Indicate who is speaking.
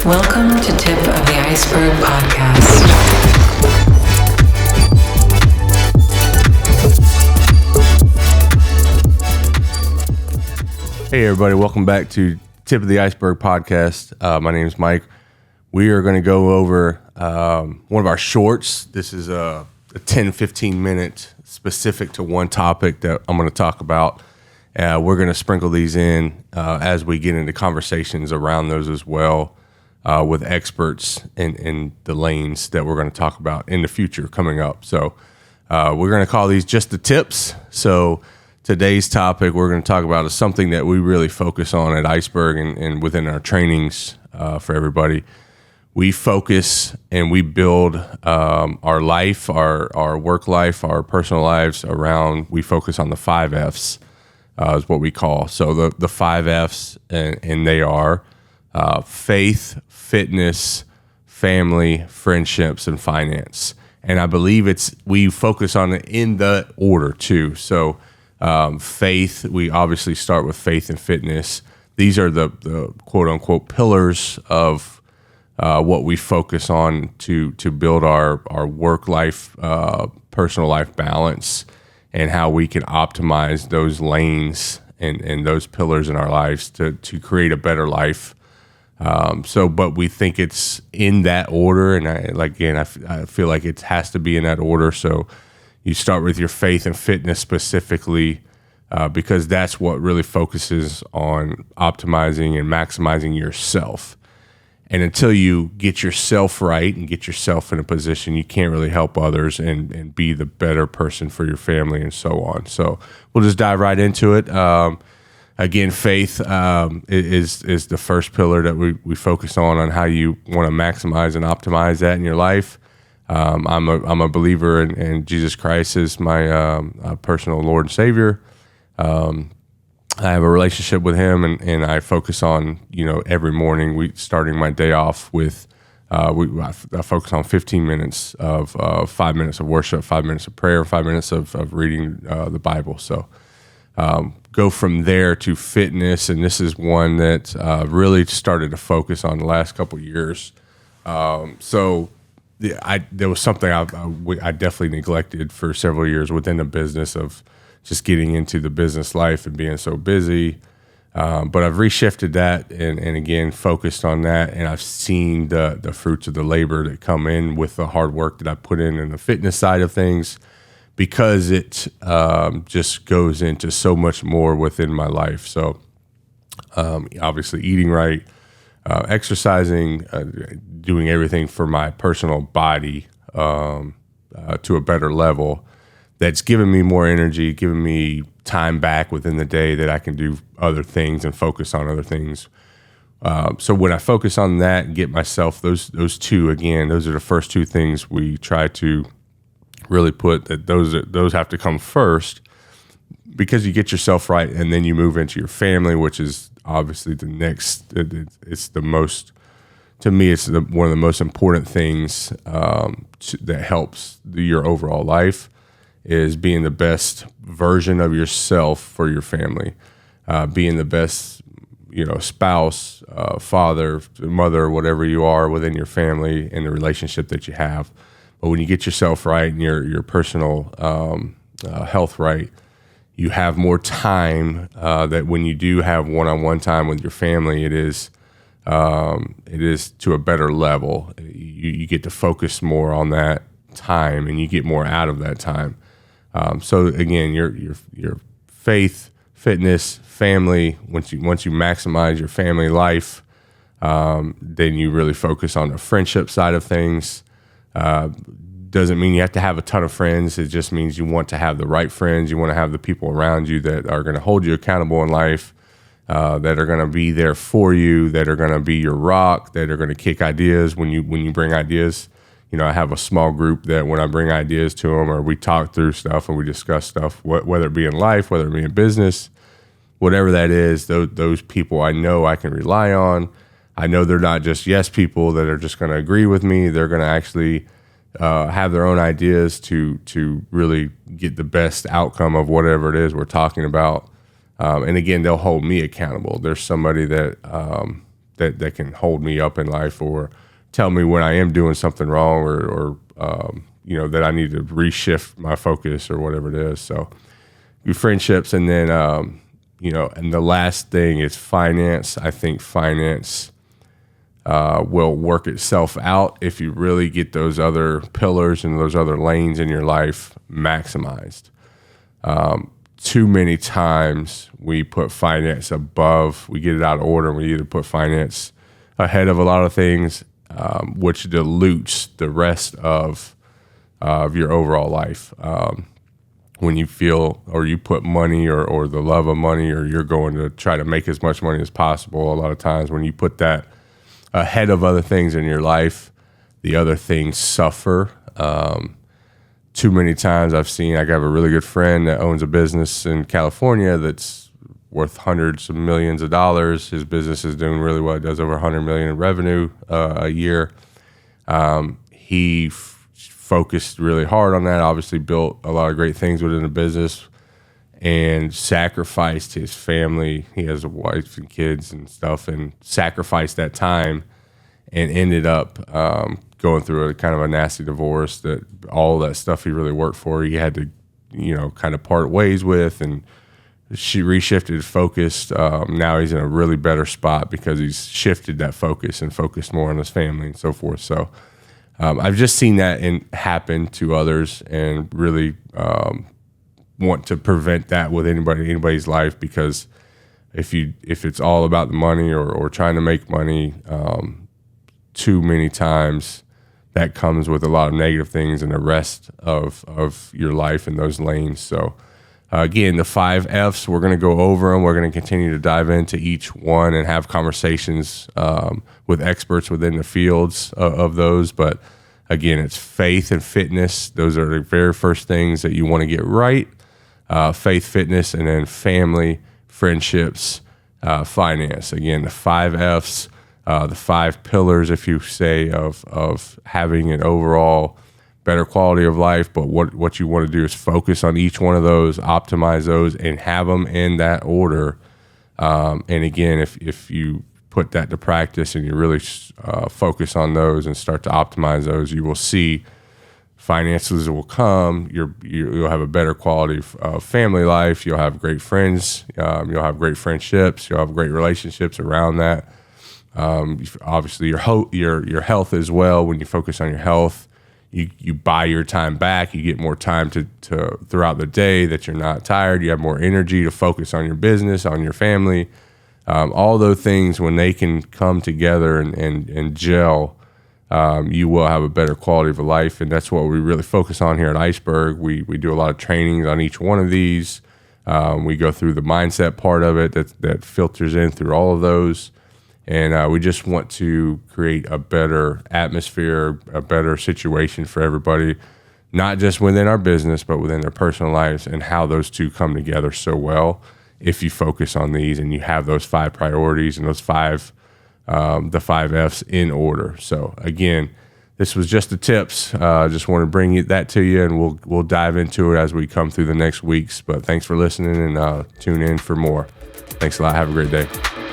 Speaker 1: Welcome to Tip of the Iceberg podcast.
Speaker 2: Hey everybody, welcome back to Tip of the Iceberg podcast. My name is Mike. We are going to go over one of our shorts. This is a 10-15 minute specific to one topic that I'm going to talk about. We're going to sprinkle these in as we get into conversations around those as well with experts in the lanes that we're going to talk about in the future coming up. So we're going to call these just the tips. So today's topic we're going to talk about is something that we really focus on at Iceberg and within our trainings for everybody. We focus and we build our life, our work life, our personal lives around, we focus on the 5 F's is what we call. So the 5 F's, and they are faith, fitness, family, friendships, and finance. And I believe we focus on it in the order too. So faith, we obviously start with faith and fitness. These are the quote unquote pillars of what we focus on to build our work life, personal life balance, and how we can optimize those lanes and those pillars in our lives to create a better life. But we think it's in that order, and I feel like it has to be in that order. So you start with your faith and fitness specifically, because that's what really focuses on optimizing and maximizing yourself. And until you get yourself right and get yourself in a position, you can't really help others and be the better person for your family and so on. So we'll just dive right into it. Again, faith is the first pillar that we focus on how you want to maximize and optimize that in your life. I'm a believer in Jesus Christ as my personal Lord and Savior. I have a relationship with him, and I focus on, every morning starting my day off with, I focus on 15 minutes of 5 minutes of worship, 5 minutes of prayer, 5 minutes of reading the Bible. So go from there to fitness, and this is one that really started to focus on the last couple of years. There was something I definitely neglected for several years within the business of just getting into the business life and being so busy. But I've reshifted that and again, focused on that. And I've seen the fruits of the labor that come in with the hard work that I put in the fitness side of things, because it just goes into so much more within my life. So obviously eating right, exercising, doing everything for my personal body to a better level. That's given me more energy, given me time back within the day that I can do other things and focus on other things. So when I focus on that and get myself, those two, again, those are the first two things we try to really put, that those have to come first, because you get yourself right and then you move into your family, which is obviously the next, it's the most, to me, it's one of the most important things that helps your overall life, is being the best version of yourself for your family, being the best, spouse, father, mother, whatever you are within your family and the relationship that you have. But when you get yourself right and your personal health right, you have more time that when you do have one-on-one time with your family, it is to a better level. You get to focus more on that time and you get more out of that time. So again, your faith, fitness, family. Once you maximize your family life, then you really focus on the friendship side of things. Doesn't mean you have to have a ton of friends. It just means you want to have the right friends. You want to have the people around you that are going to hold you accountable in life, that are going to be there for you, that are going to be your rock, that are going to kick ideas when you bring ideas. I have a small group that when I bring ideas to them, or we talk through stuff and we discuss stuff, whether it be in life, whether it be in business, whatever that is, those people I know I can rely on. I know they're not just yes people that are just going to agree with me. They're going to actually have their own ideas to really get the best outcome of whatever it is we're talking about. And again, they'll hold me accountable. There's somebody that that can hold me up in life or tell me when I am doing something wrong or that I need to reshift my focus or whatever it is. So your friendships, and then and the last thing is finance. I think finance will work itself out if you really get those other pillars and those other lanes in your life maximized. Too many times we put finance above, we get it out of order, and we either put finance ahead of a lot of things, which dilutes the rest of your overall life. When you feel or you put money or the love of money, or you're going to try to make as much money as possible, a lot of times when you put that ahead of other things in your life, the other things suffer. Too many times I have a really good friend that owns a business in California that's worth hundreds of millions of dollars. His business is doing really well. It does over 100 million in revenue a year. He focused really hard on that, obviously built a lot of great things within the business, and sacrificed his family. He has a wife and kids and stuff, and sacrificed that time, and ended up going through a kind of a nasty divorce. That all that stuff he really worked for, he had to, kind of part ways with, and she reshifted focus. Now he's in a really better spot because he's shifted that focus and focused more on his family and so forth. So I've just seen that happen to others, and really want to prevent that with anybody's life, because if it's all about the money or trying to make money, too many times that comes with a lot of negative things in the rest of your life in those lanes. So again, the 5 F's, we're going to go over them. We're going to continue to dive into each one and have conversations with experts within the fields of those. But again, it's faith and fitness. Those are the very first things that you want to get right. Faith, fitness, and then family, friendships, finance. Again, the 5 F's, the 5 pillars, if you say, of having an overall better quality of life. But what you want to do is focus on each one of those, optimize those, and have them in that order. And again, if you put that to practice and you really focus on those and start to optimize those, you will see finances will come. You'll have a better quality of family life. You'll have great friends. You'll have great friendships. You'll have great relationships around that. Obviously, your health as well. When you focus on your health, you buy your time back. You get more time to throughout the day that you're not tired. You have more energy to focus on your business, on your family. All those things, when they can come together and gel, you will have a better quality of life. And that's what we really focus on here at Iceberg. We do a lot of trainings on each one of these. We go through the mindset part of it that filters in through all of those. And we just want to create a better atmosphere, a better situation for everybody, not just within our business, but within their personal lives, and how those two come together so well if you focus on these and you have those 5 priorities and those the 5 F's in order. So again, this was just the tips. Just want to bring that to you, and we'll dive into it as we come through the next weeks. But thanks for listening, and tune in for more. Thanks a lot. Have a great day.